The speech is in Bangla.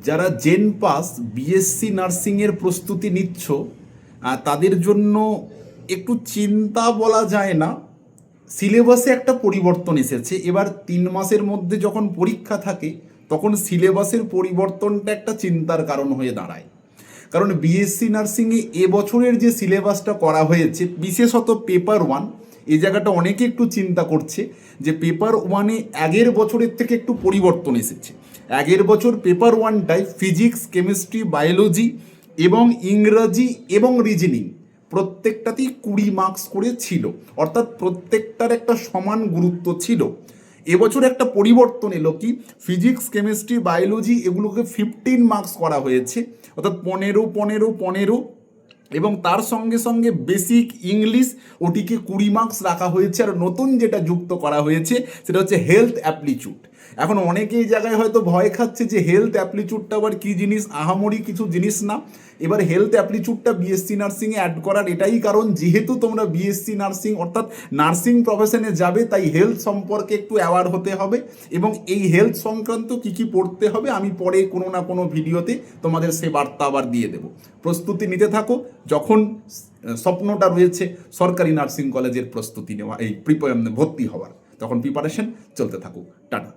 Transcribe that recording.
যারা জেন পাস বিএসসি নার্সিংয়ের প্রস্তুতি নিচ্ছ তাদের জন্য একটু চিন্তা বলা যায় না। সিলেবাসে একটা পরিবর্তন এসেছে। এবার 3 মাসের মধ্যে যখন পরীক্ষা থাকে তখন সিলেবাসের পরিবর্তনটা একটা চিন্তার কারণ হয়ে দাঁড়ায়। কারণ বিএসসি নার্সিংয়ে এবছরের যে সিলেবাসটা করা হয়েছে, বিশেষত পেপার 1, এই জায়গাটা অনেকে একটু চিন্তা করছে যে পেপার 1-এ আগের বছরের থেকে একটু পরিবর্তন এসেছে। আগের বছর পেপার 1টায় ফিজিক্স, কেমিস্ট্রি, বায়োলজি এবং ইংরাজি এবং রিজনিং প্রত্যেকটাতেই 20 মার্কস করে ছিল, অর্থাৎ প্রত্যেকটার একটা সমান গুরুত্ব ছিল। এবছর একটা পরিবর্তন এলো কি, ফিজিক্স, কেমিস্ট্রি, বায়োলজি এগুলোকে 15 মার্কস করা হয়েছে, অর্থাৎ 15, 15, 15, এবং তার সঙ্গে সঙ্গে বেসিক ইংলিশ ওটিকে 20 মার্কস রাখা হয়েছে। আর নতুন যেটা যুক্ত করা হয়েছে সেটা হচ্ছে হেলথ অ্যাপ্লিটিউড। এখন অনেকে এই জায়গায় হয়তো ভয় খাচ্ছে যে হেলথ অ্যাপ্লিটিউডটা আবার কী জিনিস, আহামরি কিছু জিনিস না। এবার হেলথ অ্যাপ্লিটিউডটা বিএসসি নার্সিংয়ে অ্যাড করার এটাই কারণ, যেহেতু তোমরা বিএসসি নার্সিং অর্থাৎ নার্সিং প্রফেশনে যাবে, তাই হেলথ সম্পর্কে একটু অ্যাওয়ার হতে হবে। এবং এই হেলথ সংক্রান্ত কী কী পড়তে হবে আমি পরে কোনো না কোনো ভিডিওতে তোমাদের সে বার্তা আবার দিয়ে দেবো। প্রস্তুতি নিতে থাকো। যখন স্বপ্নটা রয়েছে সরকারি নার্সিং কলেজের প্রস্তুতি নেওয়া, এই ভর্তি হওয়ার, তখন প্রিপারেশন চলতে থাকুক। টাটা।